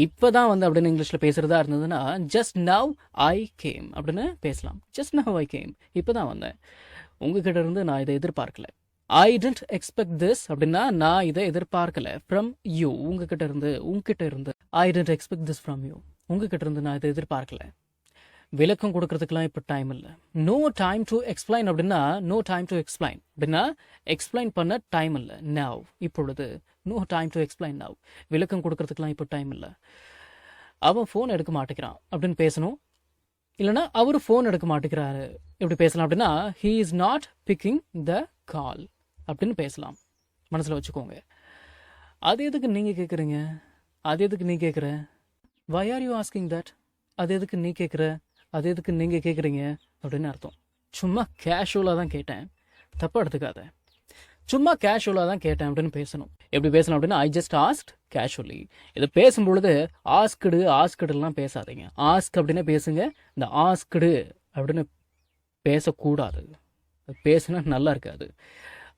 இப்போதான் வந்து அப்படின்னு இங்கிலீஷில் பேசுகிறதா இருந்ததுன்னா ஜஸ்ட் நவ் ஐ கேம் அப்படின்னு பேசலாம். ஜஸ்ட் நவ் ஐ கேம், இப்போ தான் வந்தேன், உங்ககிட்ட இருந்து நான் இதை எதிர்பார்க்கல. ஐ டென்ட் எக்ஸ்பெக்ட் திஸ் அப்படின்னா நான் இதை எதிர்பார்க்கல. ஃப்ரம் யூ, உங்ககிட்ட இருந்து. I didn't expect this from you, உங்ககிட்ட இருந்து நான் இதை எதிர்பார்க்கல. விளக்கம் கொடுக்கறதுக்கெல்லாம் இப்போ டைம் இல்லை. நோ டைம் டு எக்ஸ்பிளைன் அப்படின்னா நோ டைம் டு எக்ஸ்பிளைன் அப்படின்னா எக்ஸ்பிளைன் பண்ண டைம் இல்லை. நவ், இப்பொழுது. No time to explain now, விளக்கம் கொடுக்கறதுக்கெல்லாம் இப்போ டைம் இல்லை. அவன் ஃபோன் எடுக்க மாட்டேங்கிறான் அப்படின்னு பேசணும். இல்லைனா அவர் ஃபோன் எடுக்க மாட்டேங்கிறாரு எப்படி பேசலாம் அப்படின்னா he is not picking the call அப்படின்னு பேசலாம். மனசில் வச்சுக்கோங்க. அது எதுக்கு நீங்கள் கேட்குறீங்க, அது எதுக்கு நீ கேட்குற, why are you asking that, அது எதுக்கு நீ கேட்குற, அது எதுக்கு நீங்கள் கேட்குறீங்க அப்படின்னு அர்த்தம். சும்மா கேஷுவலாக தான் கேட்டேன், தப்பாக எடுத்துக்காத. சும்மா கேஷுவலாக தான் கேட்டேன் அப்படின்னு பேசணும். எப்படி பேசணும் அப்படின்னா ஐ ஜஸ்ட் ஆஸ்க்ட் கேஷுவலி. இது பேசும்பொழுது ஆஸ்கடுலாம் பேசாதீங்க. ஆஸ்க் அப்படின்னு பேசுங்க. இந்த ஆஸ்கடு அப்படின்னு பேசக்கூடாது, பேசுனா நல்லா இருக்காது.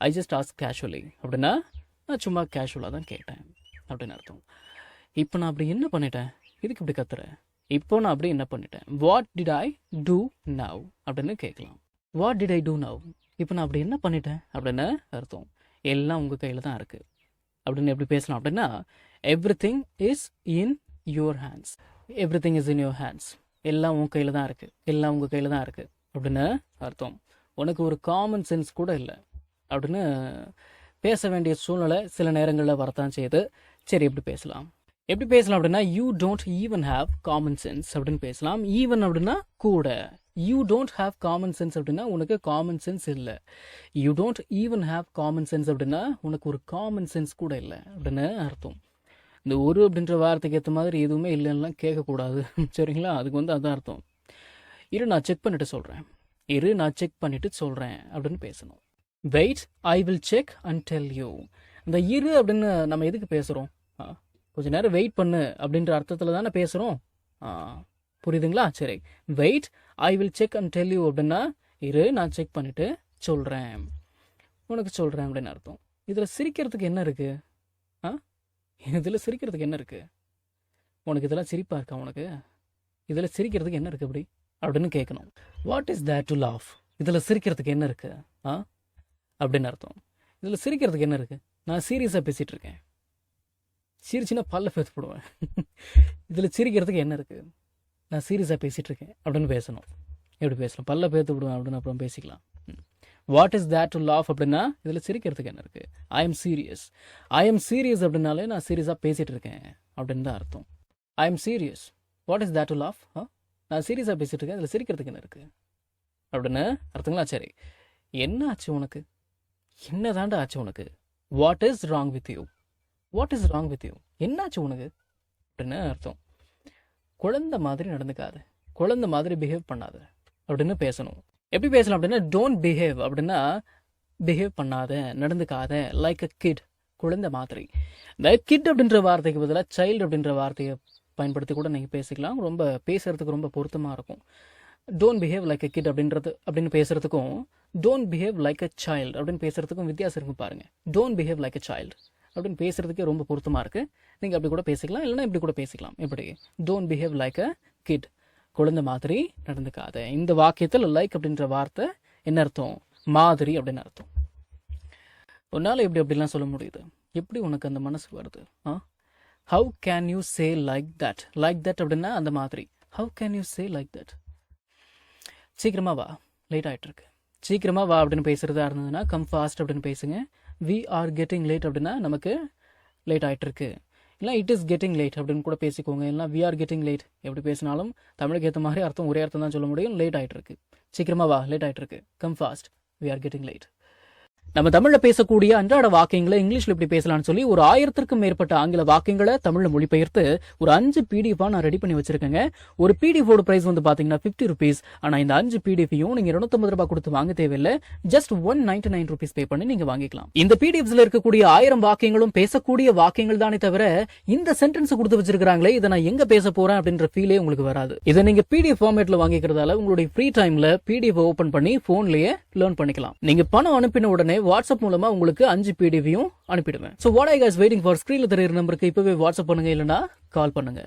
ஐ ஜஸ்ட் ஆஸ்க் கேஷுவலி அப்படின்னா நான் சும்மா கேஷுவலாக தான் கேட்டேன் அப்படின்னு அர்த்தம். இப்போ நான் அப்படி என்ன பண்ணிட்டேன், இதுக்கு இப்படி கத்துறேன், இப்போ நான் அப்படி என்ன பண்ணிட்டேன், what did I do now அப்படின்னு கேட்கலாம். What did I do now, இப்போ நான் அப்படி என்ன பண்ணிட்டேன் அப்படின்னு அர்த்தம். எல்லாம் உங்கள் கையில் தான் இருக்குது அப்படின்னு எப்படி பேசலாம் அப்படின்னா every thing is in your hands. Every thing is in your hands, எல்லாம் உங்கள் கையில் தான் இருக்குது, எல்லாம் உங்கள் கையில் தான் இருக்குது அப்படின்னு அர்த்தம். உனக்கு ஒரு காமன் சென்ஸ் கூட இல்லை அப்படின்னு பேச வேண்டிய சூழ்நிலை சில நேரங்களில் வரத்தான் செய்யுது. சரி, எப்படி பேசலாம் அப்படின்னா you don't even have common sense அப்படின்னு பேசலாம். ஈவன் அப்படின்னா கூட. You don't have common sense அப்படின்னா உனக்கு காமன் சென்ஸ் இல்லை. You don't even have common sense அப்படின்னா உனக்கு ஒரு காமன் சென்ஸ் கூட இல்லை அப்படின்னு அர்த்தம். இந்த ஒரு அப்படின்ற வார்த்தைக்கு ஏற்ற மாதிரி எதுவுமே இல்லைன்னா கேட்கக்கூடாது, சரிங்களா? அதுக்கு வந்து அதான் அர்த்தம். நான் செக் பண்ணிட்டு சொல்கிறேன் அப்படின்னு பேசணும். Wait, I will check and tell you. இந்த இரு அப்படின்னு நம்ம எதுக்கு பேசுகிறோம், கொஞ்சம் நேரம் வெயிட் பண்ணு அப்படின்ற அர்த்தத்தில் தானே பேசுகிறோம். புரியுதுங்களா? சரி, wait, I will check and tell you அப்படின்னா நான் செக் பண்ணிவிட்டு சொல்கிறேன், உனக்கு சொல்கிறேன் அப்படின்னு அர்த்தம். இதில் சிரிக்கிறதுக்கு என்ன இருக்குது? இதில் சிரிக்கிறதுக்கு என்ன இருக்குது? உனக்கு இதெல்லாம் சிரிப்பாக இருக்கா? உனக்கு இதில் சிரிக்கிறதுக்கு என்ன இருக்குது அப்படின்னு கேட்கணும். What is that to laugh, இதில் சிரிக்கிறதுக்கு என்ன இருக்குது அப்படின்னு அர்த்தம். இதில் சிரிக்கிறதுக்கு என்ன இருக்குது? நான் சீரியஸாக பேசிகிட்டு இருக்கேன், சிரிச்சுன்னா பல்ல பேத்து போடுவேன். இதில் சிரிக்கிறதுக்கு என்ன இருக்குது? நான் சீரியஸாக பேசிகிட்டு இருக்கேன் அப்படின்னு பேசணும். எப்படி பேசலாம்? பல்ல பேத்து விடுவேன் அப்படின்னு அப்புறம் பேசிக்கலாம். What is that to laugh அப்படின்னா இதில் சிரிக்கிறதுக்கு என்ன இருக்குது? ஐ எம் சீரியஸ் அப்படின்னாலே நான் சீரியஸாக பேசிகிட்டு இருக்கேன் அப்படின்னு தான் அர்த்தம். I am serious, what is that to laugh, நான் சீரியஸாக பேசிகிட்டு இருக்கேன், இதில் சிரிக்கிறதுக்கு என்ன இருக்குது அப்படின்னு அர்த்தங்களா? சரி, என்ன ஆச்சு உனக்கு, என்ன தாண்டா ஆச்சு உனக்கு? What is wrong with you, என்னாச்சு உனக்கு அப்படின்னு அர்த்தம். குழந்தை மாதிரி நடந்துக்காது, குழந்தை மாதிரி பிஹேவ் பண்ணாத அப்படின்னு பேசணும். எப்படி பேசலாம் அப்படின்னா டோன்ட் பிஹேவ் அப்படின்னா பிஹேவ் பண்ணாத, நடந்துக்காத, லைக் அ கிட், குழந்தை மாதிரி. இந்த கிட் அப்படின்ற வார்த்தைக்கு பதிலாக சைல்டு அப்படின்ற வார்த்தையை பயன்படுத்தி கூட நீங்கள் பேசிக்கலாம். ரொம்ப பேசுறதுக்கு ரொம்ப பொருத்தமாக இருக்கும். Don't behave like a kid அப்படின்னு பேசுறதுக்கும் don't behave like a child அப்படின்னு பேசுறதுக்கும் வித்தியாசம் இருக்கும் பாருங்க. Don't behave like a child அப்படின்னு பேசுறதுக்கே ரொம்ப பொருத்தமாக இருக்குது. நீங்கள் அப்படி கூட பேசிக்கலாம், இல்லைனா இப்படி கூட பேசிக்கலாம். எப்படி? Don't behave like a kit, குழந்தை மாதிரி நடந்துக்காத. இந்த வாக்கியத்தில் லைக் அப்படின்ற வார்த்தை என்ன அர்த்தம்? மாதிரி அப்படின்னு அர்த்தம். உன்னால் எப்படி அப்படிலாம் சொல்ல முடியுது? எப்படி உனக்கு அந்த மனசு வருது? How can you say like that அப்படின்னா அந்த மாதிரி. How can you say like that? சீக்கிரமா வா, லேட் ஆகிட்டு இருக்கு. சீக்கிரமா வா அப்படின்னு பேசுறதா இருந்ததுன்னா கம் ஃபாஸ்ட் அப்படின்னு பேசுங்க. வி ஆர் கெட்டிங் லேட் அப்படின்னா நமக்கு லேட் ஆகிட்டு இருக்கு. இல்லை இட் இஸ் கெட்டிங் லேட் அப்படின்னு கூட பேசிக்கோங்க. இல்லைனா வி ஆர் கெட்டிங் லேட், எப்படி பேசினாலும் தமிழுக்கு ஏற்ற மாதிரி அர்த்தம் ஒரே அர்த்தம் தான் சொல்ல முடியும். லேட் ஆகிட்டு இருக்கு, சீக்கிரமா வா, லேட் ஆகிட்டு இருக்கு. Come fast, we are getting late. நம்ம தமிழில் பேசக்கூடிய அன்றாட வாக்கியங்களை இங்கிலீஷில் எப்படி பேசலாம்னு சொல்லி ஒரு 1000க்கும் மேற்பட்ட ஆங்கில வாக்கியங்களை தமிழில் மொழிபெயர்த்து ஒரு 5 பிடிஎஃபாக நான் ரெடி பண்ணி வச்சிருக்கேங்க. ஒரு பிடிஎஃபோட பிரைஸ் வந்து பார்த்தீங்கன்னா 50 rupees. ஆனால் இந்த 5 பிடிஎஃபையும் நீங்கள் 250 ரூபாய் கொடுத்து வாங்க தேவையில்லை. ஜஸ்ட் 199 rupees பே பண்ணி நீங்கள் வாங்கிக்கலாம். இந்த பிடிஎஃப்ஸ்ல இருக்கக்கூடிய 1000 வாக்கியங்களும் பேசக்கூடிய வாக்கியங்கள் தானே தவிர இந்த சென்டென்ஸ் கொடுத்து வச்சிருக்காங்களே இதை நான் எங்க பேச போறேன் அப்படின்ற ஃபீலே உங்களுக்கு வராது. இதை நீங்க பிடிஎஃப் ஃபார்மேட்ல வாங்கிக்கிறதால உங்களுடைய ஃப்ரீ டைம்ல பிடிஎஃப் ஓபன் பண்ணி போன்லயே லேர்ன் பண்ணிக்கலாம். நீங்க பணம் அனுப்பின உடனே வாட்ஸ்அப் மூலமா உங்களுக்கு 5 பிடிவியும் அனுப்பிடுவேன். So what I guys waiting for? ஸ்க்ரீன்ல தெரியுற நம்பருக்கு இப்பவே வாட்ஸ்அப் பண்ணுங்க, இல்லைன்னா கால் பண்ணுங்க.